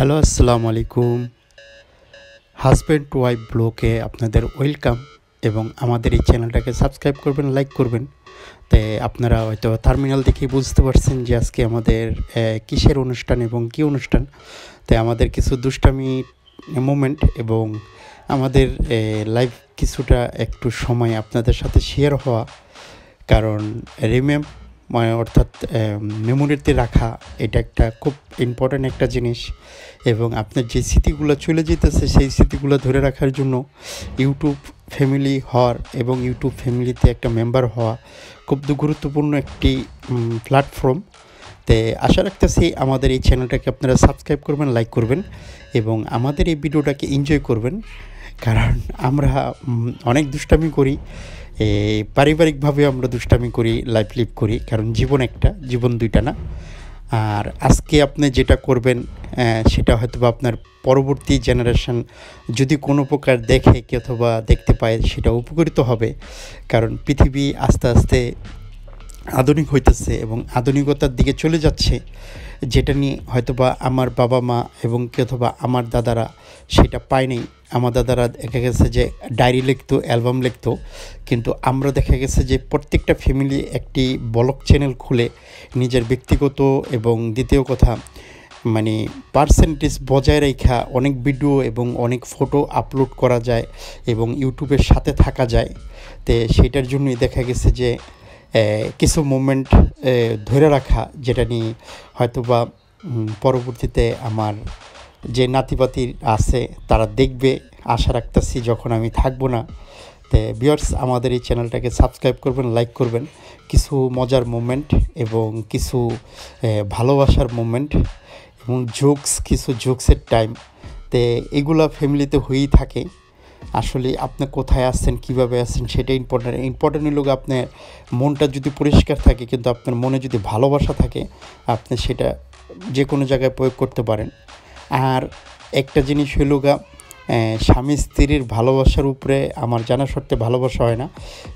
Hello, আসসালামু আলাইকুম। Husband wife ব্লগে আপনাদের ওয়েলকাম এবং আমাদের এই চ্যানেলটাকে সাবস্ক্রাইব করবেন, লাইক করবেন। তাই আপনারা হয়তো থাম্বনেল দেখেই বুঝতে পারছেন যে আজকে আমাদের কিসের অনুষ্ঠান এবং কী অনুষ্ঠান। তাই আমাদের কিছু দুষ্টামি মোমেন্ট এবং আমাদের লাইভ কিছুটা একটু সময় আপনাদের সাথে শেয়ার হওয়া, কারণ অর্থাৎ মেমোরিতে রাখা এটা একটা খুব ইম্পর্ট্যান্ট একটা জিনিস। এবং আপনার যে স্মৃতিগুলো চলে যেতেছে সেই স্মৃতিগুলো ধরে রাখার জন্য ইউটিউব ফ্যামিলি হওয়ার এবং ইউটিউব ফ্যামিলিতে একটা মেম্বার হওয়া খুব গুরুত্বপূর্ণ একটি প্ল্যাটফর্ম। তো আশা রাখতেছি আমাদের এই চ্যানেলটাকে আপনারা সাবস্ক্রাইব করবেন, লাইক করবেন এবং আমাদের এই ভিডিওটাকে এনজয় করবেন, কারণ আমরা অনেক দুষ্টামি করি, পারিবারিকভাবে আমরা দুষ্টামি করি, লাইফ লিভ করি, কারণ জীবন একটা, জীবন দুইটা না। আর আজকে আপনি যেটা করবেন সেটা হয়তো বা আপনার পরবর্তী জেনারেশন যদি কোনো প্রকার দেখে কি অথবা দেখতে পায় সেটা উপকৃত হবে, কারণ পৃথিবী আস্তে আস্তে আধুনিক হইতেছে এবং আধুনিকতার দিকে চলে যাচ্ছে, যেটা নিয়ে হয়তোবা আমার বাবা মা এবং কি অথবা আমার দাদারা সেটা পায়নি। আমার দাদারা দেখা গেছে যে ডায়েরি লিখতো, অ্যালবাম লিখতো, কিন্তু আমরা দেখা গেছে যে প্রত্যেকটা ফ্যামিলি একটি ব্লগ চ্যানেল খুলে নিজের ব্যক্তিগত এবং দ্বিতীয় কথা মানে পার্সেন্টেজ বজায় রেখা অনেক ভিডিও এবং অনেক ফটো আপলোড করা যায় এবং ইউটিউবের সাথে থাকা যায়। তো সেটার জন্যই দেখা গেছে যে কিছু মোমেন্ট ধরে রাখা, যেটা নিয়ে হয়তোবা পরবর্তীতে আমার যে নাতিপাতি আছে তারা দেখবে, আশা রাখতেছি যখন আমি থাকবো না। তো ভিউয়ার্স, আমাদের এই চ্যানেলটাকে সাবস্ক্রাইব করবেন, লাইক করবেন। কিছু মজার মোমেন্ট এবং কিছু ভালোবাসার মোমেন্ট এবং কিছু জোকসের টাইম, তো এগুলা ফ্যামিলিতে হয়েই থাকে। আসলে আপনি কোথায় আছেন, কীভাবে আছেন সেটা ইম্পর্টেন্ট হলো আপনার মনটা যদি পরিষ্কার থাকে, কিন্তু আপনার মনে যদি ভালোবাসা থাকে আপনি সেটা যে কোনো জায়গায় প্রয়োগ করতে পারেন। আর একটা জিনিস হইল স্বামী স্ত্রীর ভালোবাসার উপরে আমার জানা সত্ত্বে ভালোবাসা হয় না,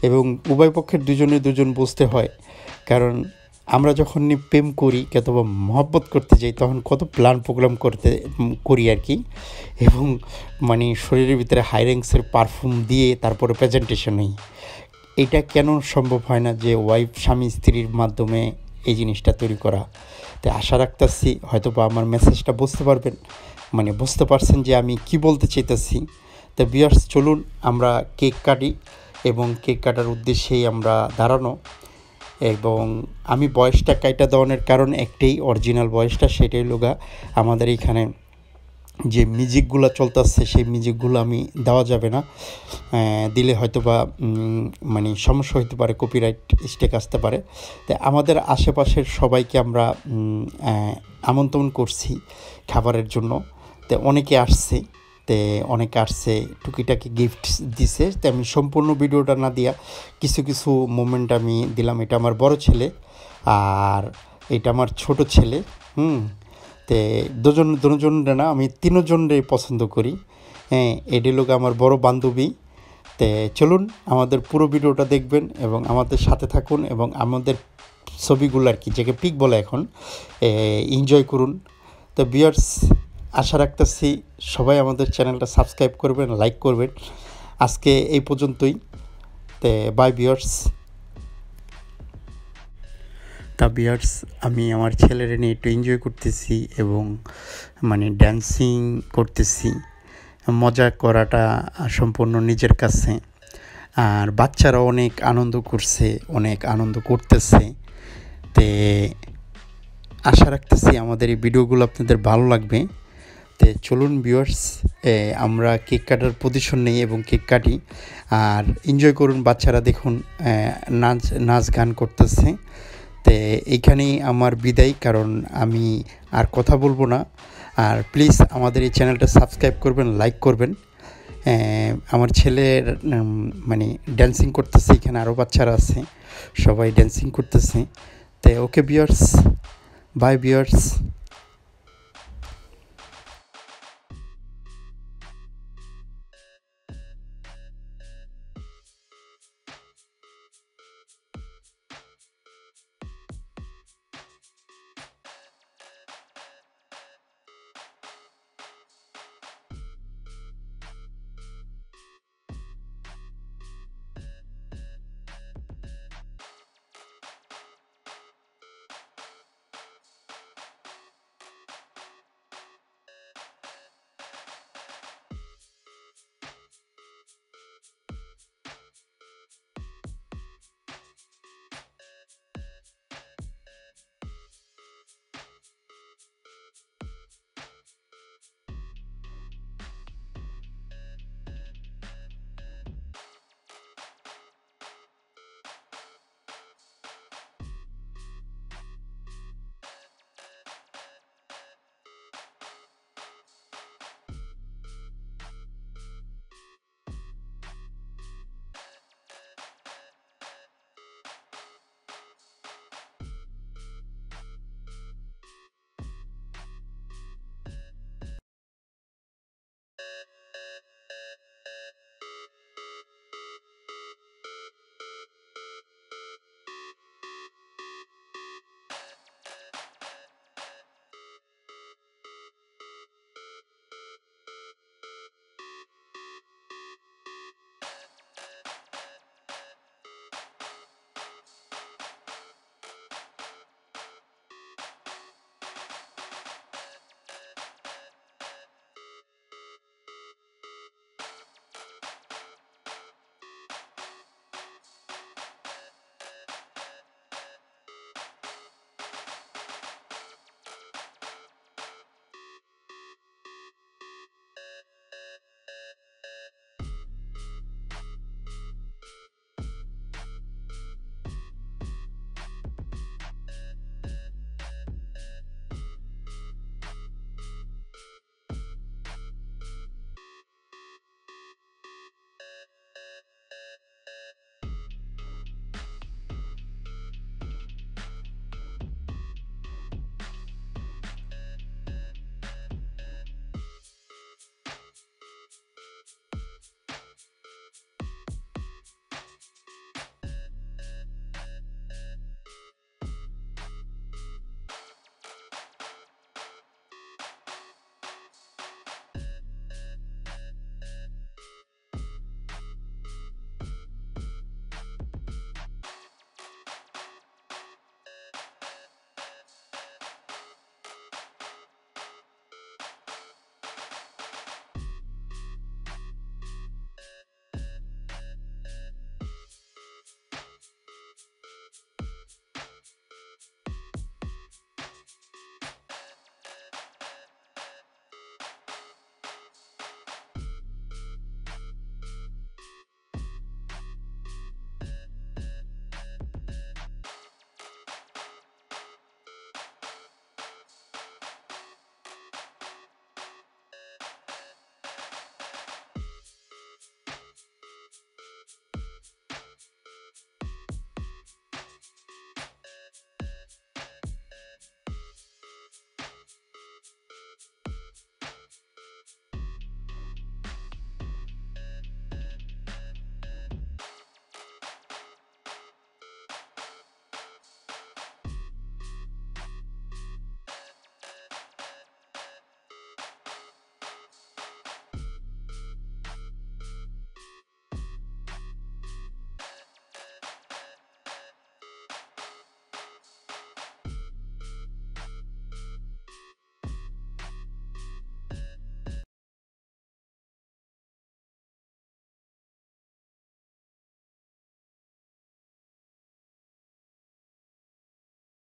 এবং উভয় পক্ষের দুজন বুঝতে হয়। কারণ আমরা যখন প্রেম করি অথবা মহব্বত করতে যাই তখন কত প্ল্যান প্রোগ্রাম করি আর কি, এবং মানে শরীরের ভিতরে হাই র্যাঙ্কসের পারফিউম দিয়ে তারপরে প্রেজেন্টেশন নেই। এটা কেন সম্ভব হয় না যে স্বামী স্ত্রীর মাধ্যমে এই জিনিসটা তৈরি করা? তাই আশা রাখতেছি হয়তো বা আমার মেসেজটা বুঝতে পারবেন, মানে বুঝতে পারছেন যে আমি কি বলতে চাইতেছি। তো ভিউয়ার্স, চলুন আমরা কেক কাটি এবং কেক কাটার উদ্দেশ্যেই আমরা দাঁড়ানো। এবং আমি বয়সটা কাইটা দেওয়ানোর কারণ একটাই, অরিজিনাল বয়সটা সেটাই লোগা আমাদের এইখানে যে মিউজিকগুলো চলতেছে সেই মিউজিকগুলো আমি দেওয়া যাবে না, দিলে হয়তো বা মানে সমস্যা হতে পারে, কপিরাইট স্ট্রাইক আসতে পারে। তাই আমাদের আশেপাশের সবাইকে আমরা আমন্ত্রণ করছি খাবারের জন্য। তো অনেকে আসছে টুকিটাকি গিফট দিছে। তো আমি সম্পূর্ণ ভিডিওটা না দিয়া কিছু কিছু মোমেন্ট আমি দিলাম। এটা আমার বড় ছেলে আর এটা আমার ছোট ছেলে। তে দুজনরে না, আমি তিনজনরে পছন্দ করি। এটি লোক আমার বড় বান্ধবী। তে চলুন আমাদের পুরো ভিডিওটা দেখবেন এবং আমাদের সাথে থাকুন এবং আমাদের ছবিগুলো আর কি, যাকে পিক বলে এখন, এনজয় করুন। তো ভিউয়ার্স, আশা রাখতেছি সবাই আমাদের চ্যানেলটা সাবস্ক্রাইব করবেন, লাইক করবেন। আজকে এই পর্যন্তই। তে বাই ভিউয়ার্স। ভিউয়ার্স, আমি আমার ছেলের নিয়ে একটু এনজয় করতেছি এবং মানে ড্যান্সিং করতেছি। মজা করাটা সম্পূর্ণ নিজের কাছে, আর বাচ্চারা অনেক আনন্দ করছে, অনেক আনন্দ করতেছে। তে আশা রাখতেছি আমাদের এই ভিডিওগুলো আপনাদের ভালো লাগবে। তো চলুন ভিউয়ার্স, আমরা কেক কাটার পজিশন নেই এবং কেক কাটি আর এনজয় করুন। বাচ্চারা দেখুন নাচ গান করতেছে। তো এইখানেই আমার বিদায়, কারণ আমি আর কথা বলবো না। আর প্লিজ আমাদের এই চ্যানেলটা সাবস্ক্রাইব করবেন, লাইক করবেন। আমার ছেলের মানে ড্যান্সিং করতেছে, এখানে আরও বাচ্চারা আছে, সবাই ড্যান্সিং করতেছে। তো ওকে ভিউয়ার্স, বাই ভিউয়ার্স।